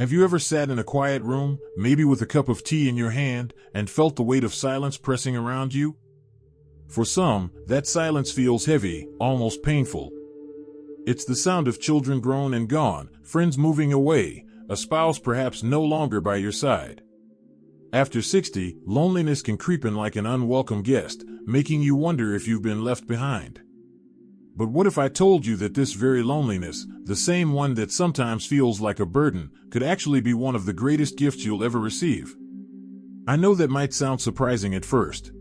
Have you ever sat in a quiet room, maybe with a cup of tea in your hand, and felt the weight of silence pressing around you? For some, that silence feels heavy, almost painful. It's the sound of children grown and gone, friends moving away, a spouse perhaps no longer by your side. After 60, loneliness can creep in like an unwelcome guest, making you wonder if you've been left behind. But what if I told you that this very loneliness, the same one that sometimes feels like a burden, could actually be one of the greatest gifts you'll ever receive? I know that might sound surprising at first.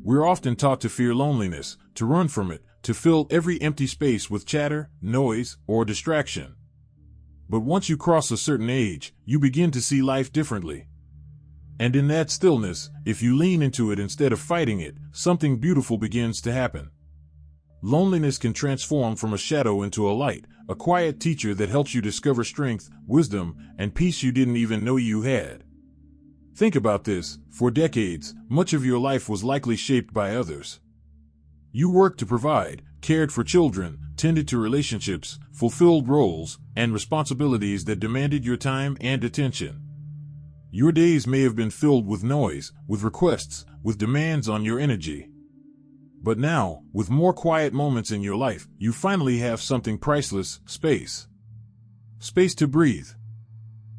We're often taught to fear loneliness, to run from it, to fill every empty space with chatter, noise, or distraction. But once you cross a certain age, you begin to see life differently. And in that stillness, if you lean into it instead of fighting it, something beautiful begins to happen. Loneliness can transform from a shadow into a light, a quiet teacher that helps you discover strength, wisdom, and peace you didn't even know you had. Think about this. For decades, much of your life was likely shaped by others. You worked to provide, cared for children, tended to relationships, fulfilled roles, and responsibilities that demanded your time and attention. Your days may have been filled with noise, with requests, with demands on your energy. But now, with more quiet moments in your life, you finally have something priceless: space. Space to breathe.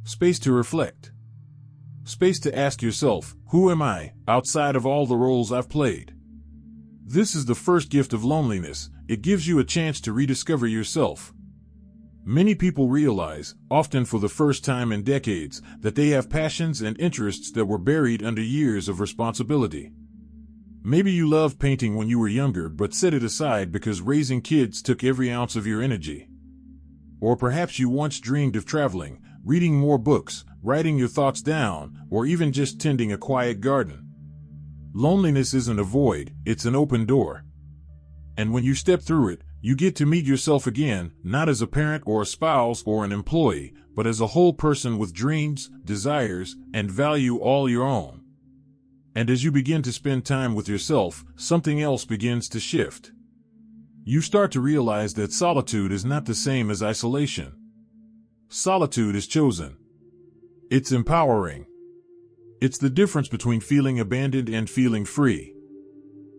Space to reflect. Space to ask yourself, who am I, outside of all the roles I've played? This is the first gift of loneliness. It gives you a chance to rediscover yourself. Many people realize, often for the first time in decades, that they have passions and interests that were buried under years of responsibility. Maybe you loved painting when you were younger but set it aside because raising kids took every ounce of your energy. Or perhaps you once dreamed of traveling, reading more books, writing your thoughts down, or even just tending a quiet garden. Loneliness isn't a void, it's an open door. And when you step through it, you get to meet yourself again, not as a parent or a spouse or an employee, but as a whole person with dreams, desires, and value all your own. And as you begin to spend time with yourself, something else begins to shift. You start to realize that solitude is not the same as isolation. Solitude is chosen. It's empowering. It's the difference between feeling abandoned and feeling free.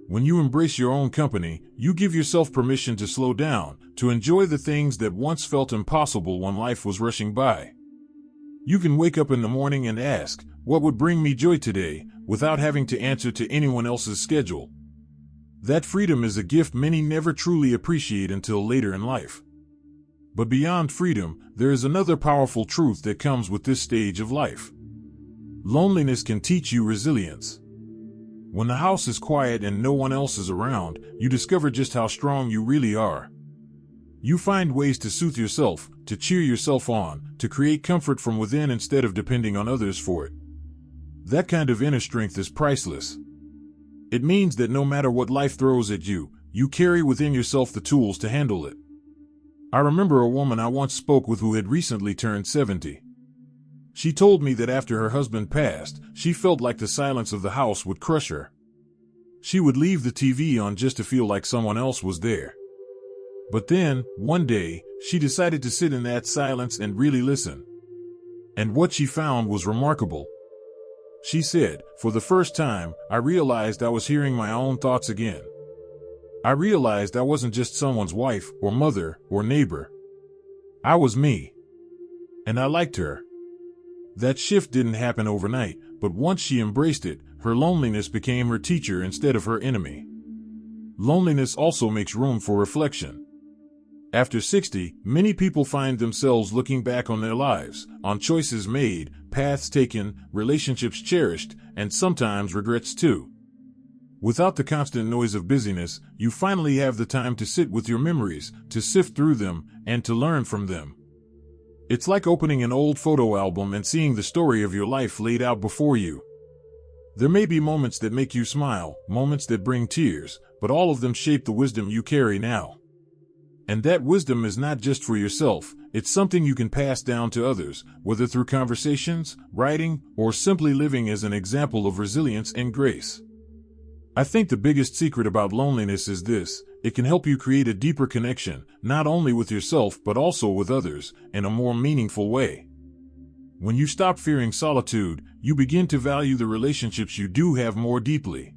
When you embrace your own company, you give yourself permission to slow down, to enjoy the things that once felt impossible when life was rushing by. You can wake up in the morning and ask, what would bring me joy today, without having to answer to anyone else's schedule. That freedom is a gift many never truly appreciate until later in life. But beyond freedom, there is another powerful truth that comes with this stage of life. Loneliness can teach you resilience. When the house is quiet and no one else is around, you discover just how strong you really are. You find ways to soothe yourself, to cheer yourself on, to create comfort from within instead of depending on others for it. That kind of inner strength is priceless. It means that no matter what life throws at you, you carry within yourself the tools to handle it. I remember a woman I once spoke with who had recently turned 70. She told me that after her husband passed, she felt like the silence of the house would crush her. She would leave the TV on just to feel like someone else was there. But then, one day, she decided to sit in that silence and really listen. And what she found was remarkable. She said, for the first time, I realized I was hearing my own thoughts again. I realized I wasn't just someone's wife, or mother, or neighbor. I was me. And I liked her. That shift didn't happen overnight, but once she embraced it, her loneliness became her teacher instead of her enemy. Loneliness also makes room for reflection. After 60, many people find themselves looking back on their lives, on choices made, paths taken, relationships cherished, and sometimes regrets too. Without the constant noise of busyness, you finally have the time to sit with your memories, to sift through them, and to learn from them. It's like opening an old photo album and seeing the story of your life laid out before you. There may be moments that make you smile, moments that bring tears, but all of them shape the wisdom you carry now. And that wisdom is not just for yourself, it's something you can pass down to others, whether through conversations, writing, or simply living as an example of resilience and grace. I think the biggest secret about loneliness is this: it can help you create a deeper connection, not only with yourself but also with others, in a more meaningful way. When you stop fearing solitude, you begin to value the relationships you do have more deeply.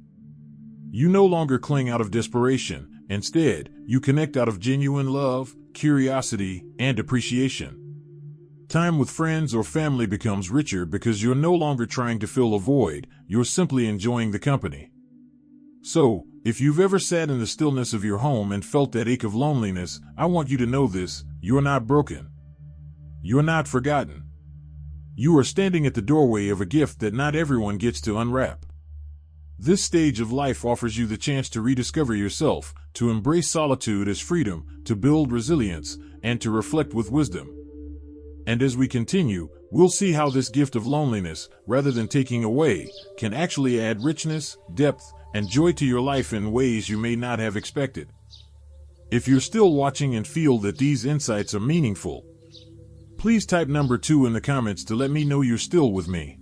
You no longer cling out of desperation. Instead, you connect out of genuine love, curiosity, and appreciation. Time with friends or family becomes richer because you're no longer trying to fill a void, you're simply enjoying the company. So, if you've ever sat in the stillness of your home and felt that ache of loneliness, I want you to know this: you're not broken. You're not forgotten. You are standing at the doorway of a gift that not everyone gets to unwrap. This stage of life offers you the chance to rediscover yourself, to embrace solitude as freedom, to build resilience, and to reflect with wisdom. And as we continue, we'll see how this gift of loneliness, rather than taking away, can actually add richness, depth, and joy to your life in ways you may not have expected. If you're still watching and feel that these insights are meaningful, please type number 2 in the comments to let me know you're still with me.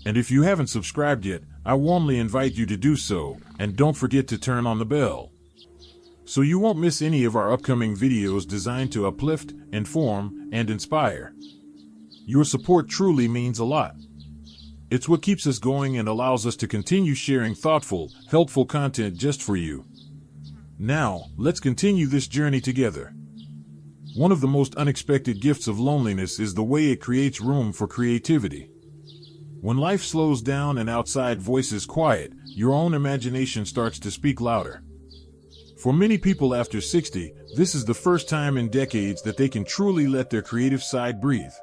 And if you haven't subscribed yet, I warmly invite you to do so, and don't forget to turn on the bell, so you won't miss any of our upcoming videos designed to uplift, inform, and inspire. Your support truly means a lot. It's what keeps us going and allows us to continue sharing thoughtful, helpful content just for you. Now, let's continue this journey together. One of the most unexpected gifts of loneliness is the way it creates room for creativity. When life slows down and outside voices quiet, your own imagination starts to speak louder. For many people after 60, this is the first time in decades that they can truly let their creative side breathe.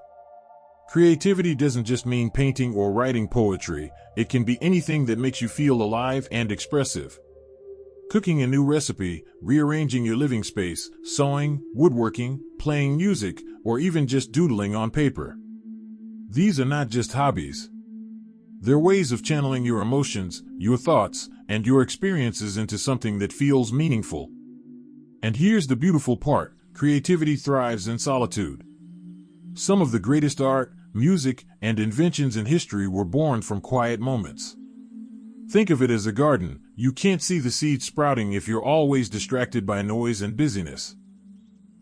Creativity doesn't just mean painting or writing poetry, it can be anything that makes you feel alive and expressive. Cooking a new recipe, rearranging your living space, sewing, woodworking, playing music, or even just doodling on paper. These are not just hobbies. They're ways of channeling your emotions, your thoughts, and your experiences into something that feels meaningful. And here's the beautiful part: creativity thrives in solitude. Some of the greatest art, music, and inventions in history were born from quiet moments. Think of it as a garden. You can't see the seeds sprouting if you're always distracted by noise and busyness.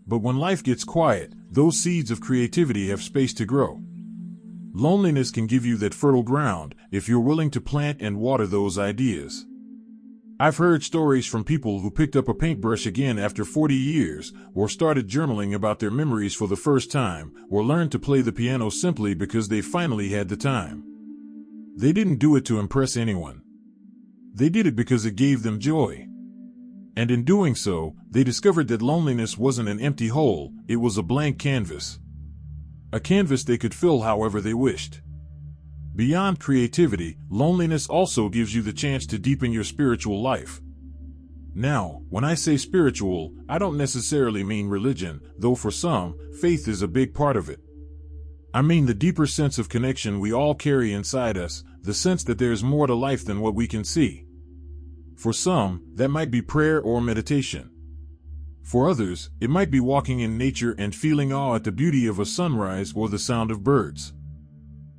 But when life gets quiet, those seeds of creativity have space to grow. Loneliness can give you that fertile ground if you're willing to plant and water those ideas. I've heard stories from people who picked up a paintbrush again after 40 years, or started journaling about their memories for the first time, or learned to play the piano simply because they finally had the time. They didn't do it to impress anyone. They did it because it gave them joy. And in doing so, they discovered that loneliness wasn't an empty hole, it was a blank canvas. A canvas they could fill however they wished. Beyond creativity, loneliness also gives you the chance to deepen your spiritual life. Now, when I say spiritual, I don't necessarily mean religion, though for some, faith is a big part of it. I mean the deeper sense of connection we all carry inside us, the sense that there's more to life than what we can see. For some, that might be prayer or meditation. For others, it might be walking in nature and feeling awe at the beauty of a sunrise or the sound of birds.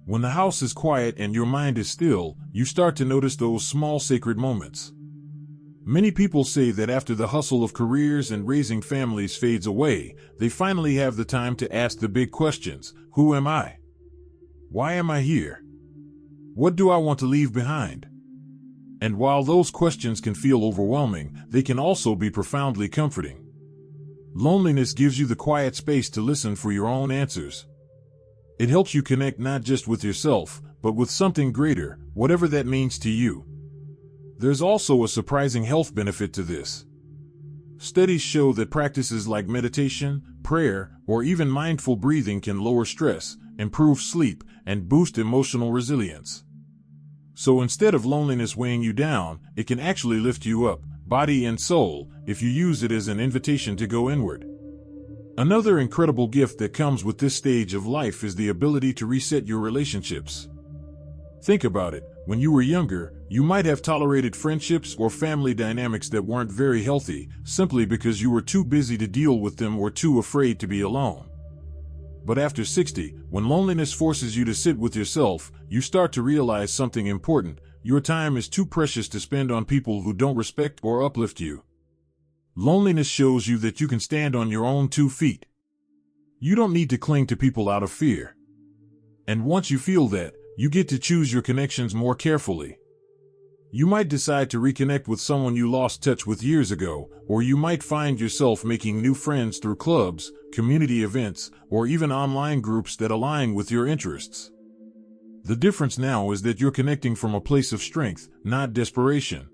When the house is quiet and your mind is still, you start to notice those small sacred moments. Many people say that after the hustle of careers and raising families fades away, they finally have the time to ask the big questions. Who am I? Why am I here? What do I want to leave behind? And while those questions can feel overwhelming, they can also be profoundly comforting. Loneliness gives you the quiet space to listen for your own answers. It helps you connect not just with yourself, but with something greater, whatever that means to you. There's also a surprising health benefit to this. Studies show that practices like meditation, prayer, or even mindful breathing can lower stress, improve sleep, and boost emotional resilience. So instead of loneliness weighing you down, it can actually lift you up, body and soul, if you use it as an invitation to go inward. Another incredible gift that comes with this stage of life is the ability to reset your relationships. Think about it. When you were younger, you might have tolerated friendships or family dynamics that weren't very healthy, simply because you were too busy to deal with them or too afraid to be alone. But after 60, when loneliness forces you to sit with yourself, you start to realize something important. Your time is too precious to spend on people who don't respect or uplift you. Loneliness shows you that you can stand on your own 2 feet. You don't need to cling to people out of fear. And once you feel that, you get to choose your connections more carefully. You might decide to reconnect with someone you lost touch with years ago, or you might find yourself making new friends through clubs, community events, or even online groups that align with your interests. The difference now is that you're connecting from a place of strength, not desperation.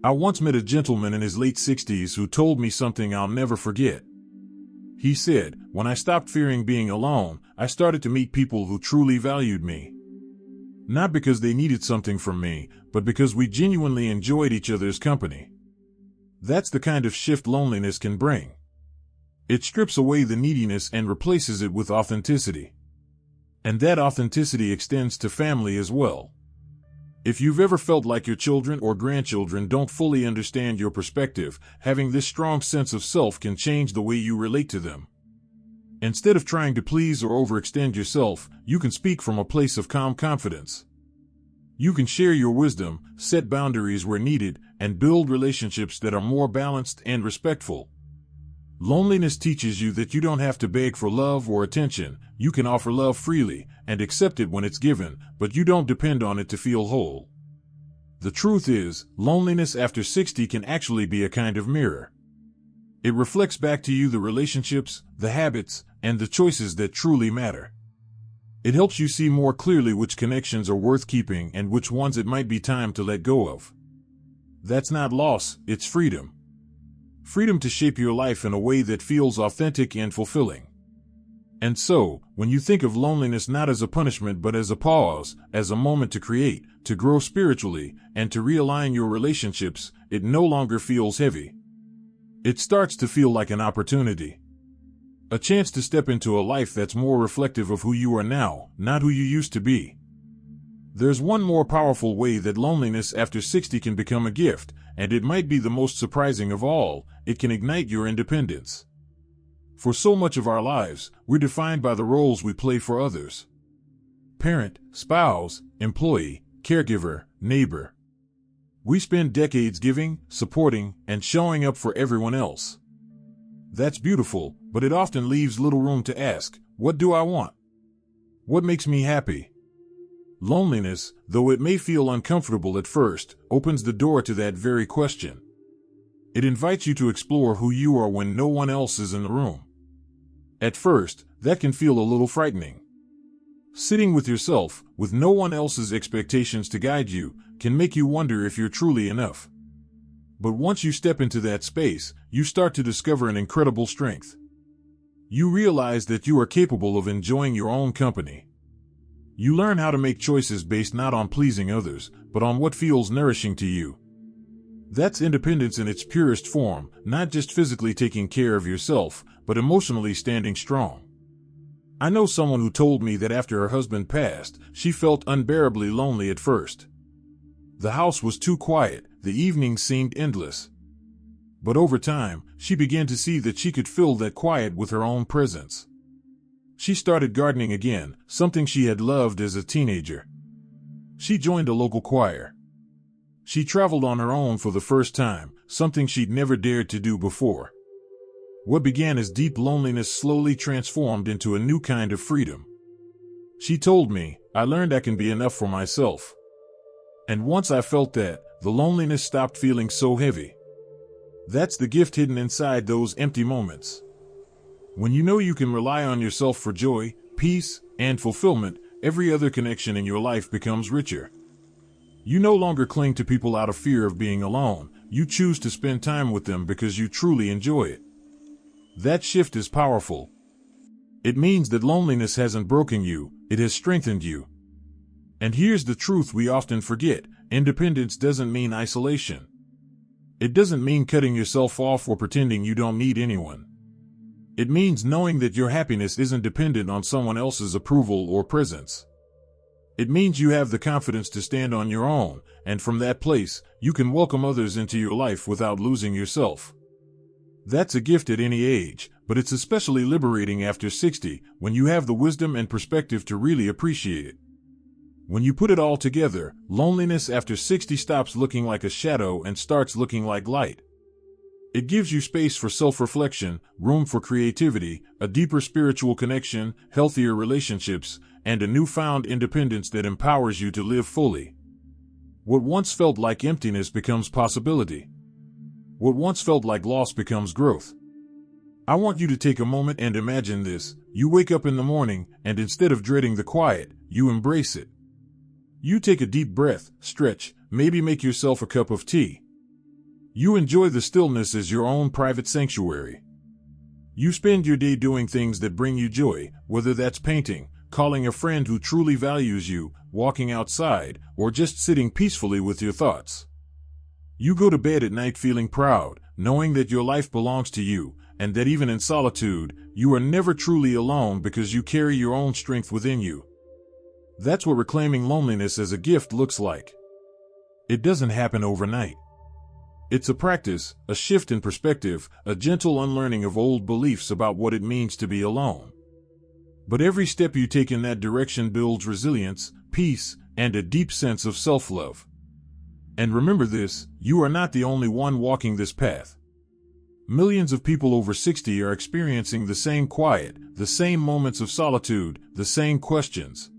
I once met a gentleman in his late 60s who told me something I'll never forget. He said, "When I stopped fearing being alone, I started to meet people who truly valued me. Not because they needed something from me, but because we genuinely enjoyed each other's company." That's the kind of shift loneliness can bring. It strips away the neediness and replaces it with authenticity. And that authenticity extends to family as well. If you've ever felt like your children or grandchildren don't fully understand your perspective, having this strong sense of self can change the way you relate to them. Instead of trying to please or overextend yourself, you can speak from a place of calm confidence. You can share your wisdom, set boundaries where needed, and build relationships that are more balanced and respectful. Loneliness teaches you that you don't have to beg for love or attention. You can offer love freely and accept it when it's given, but you don't depend on it to feel whole. The truth is, loneliness after 60 can actually be a kind of mirror. It reflects back to you the relationships, the habits, and the choices that truly matter. It helps you see more clearly which connections are worth keeping and which ones it might be time to let go of. That's not loss, it's freedom. Freedom to shape your life in a way that feels authentic and fulfilling. And so, when you think of loneliness not as a punishment but as a pause, as a moment to create, to grow spiritually, and to realign your relationships, it no longer feels heavy. It starts to feel like an opportunity. A chance to step into a life that's more reflective of who you are now, not who you used to be. There's one more powerful way that loneliness after 60 can become a gift, and it might be the most surprising of all. It can ignite your independence. For so much of our lives, we're defined by the roles we play for others. Parent, spouse, employee, caregiver, neighbor. We spend decades giving, supporting, and showing up for everyone else. That's beautiful, but it often leaves little room to ask, what do I want? What makes me happy? Loneliness, though it may feel uncomfortable at first, opens the door to that very question. It invites you to explore who you are when no one else is in the room. At first, that can feel a little frightening. Sitting with yourself, with no one else's expectations to guide you, can make you wonder if you're truly enough. But once you step into that space, you start to discover an incredible strength. You realize that you are capable of enjoying your own company. You learn how to make choices based not on pleasing others, but on what feels nourishing to you. That's independence in its purest form, not just physically taking care of yourself, but emotionally standing strong. I know someone who told me that after her husband passed, she felt unbearably lonely at first. The house was too quiet, the evenings seemed endless. But over time, she began to see that she could fill that quiet with her own presence. She started gardening again, something she had loved as a teenager. She joined a local choir. She traveled on her own for the first time, something she'd never dared to do before. What began as deep loneliness slowly transformed into a new kind of freedom. She told me, "I learned I can be enough for myself." And once I felt that, the loneliness stopped feeling so heavy. That's the gift hidden inside those empty moments. When you know you can rely on yourself for joy, peace, and fulfillment, every other connection in your life becomes richer. You no longer cling to people out of fear of being alone. You choose to spend time with them because you truly enjoy it. That shift is powerful. It means that loneliness hasn't broken you, it has strengthened you. And here's the truth we often forget: independence doesn't mean isolation. It doesn't mean cutting yourself off or pretending you don't need anyone. It means knowing that your happiness isn't dependent on someone else's approval or presence. It means you have the confidence to stand on your own, and from that place, you can welcome others into your life without losing yourself. That's a gift at any age, but it's especially liberating after 60, when you have the wisdom and perspective to really appreciate it. When you put it all together, loneliness after 60 stops looking like a shadow and starts looking like light. It gives you space for self-reflection, room for creativity, a deeper spiritual connection, healthier relationships, and a newfound independence that empowers you to live fully. What once felt like emptiness becomes possibility. What once felt like loss becomes growth. I want you to take a moment and imagine this. You wake up in the morning, and instead of dreading the quiet, you embrace it. You take a deep breath, stretch, maybe make yourself a cup of tea. You enjoy the stillness as your own private sanctuary. You spend your day doing things that bring you joy, whether that's painting, calling a friend who truly values you, walking outside, or just sitting peacefully with your thoughts. You go to bed at night feeling proud, knowing that your life belongs to you, and that even in solitude, you are never truly alone because you carry your own strength within you. That's what reclaiming loneliness as a gift looks like. It doesn't happen overnight. It's a practice, a shift in perspective, a gentle unlearning of old beliefs about what it means to be alone. But every step you take in that direction builds resilience, peace, and a deep sense of self-love. And remember this, you are not the only one walking this path. Millions of people over 60 are experiencing the same quiet, the same moments of solitude, the same questions.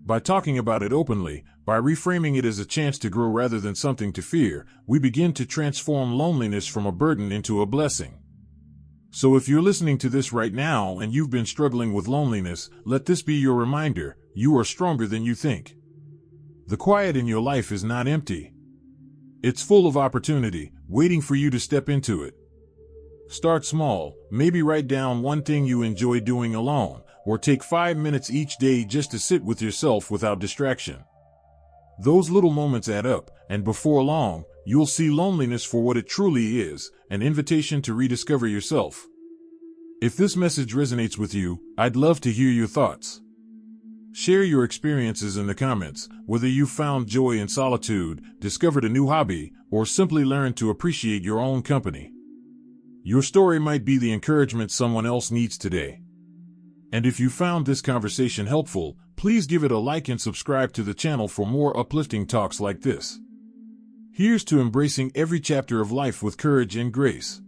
By talking about it openly, by reframing it as a chance to grow rather than something to fear, we begin to transform loneliness from a burden into a blessing. So if you're listening to this right now and you've been struggling with loneliness, let this be your reminder, you are stronger than you think. The quiet in your life is not empty. It's full of opportunity, waiting for you to step into it. Start small, maybe write down one thing you enjoy doing alone, or take 5 minutes each day just to sit with yourself without distraction. Those little moments add up, and before long, you'll see loneliness for what it truly is, an invitation to rediscover yourself. If this message resonates with you, I'd love to hear your thoughts. Share your experiences in the comments, whether you found joy in solitude, discovered a new hobby, or simply learned to appreciate your own company. Your story might be the encouragement someone else needs today. And if you found this conversation helpful, please give it a like and subscribe to the channel for more uplifting talks like this. Here's to embracing every chapter of life with courage and grace.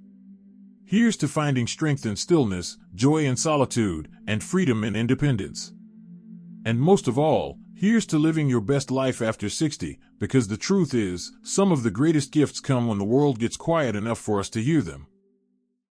Here's to finding strength in stillness, joy in solitude, and freedom in independence. And most of all, here's to living your best life after 60, because the truth is, some of the greatest gifts come when the world gets quiet enough for us to hear them.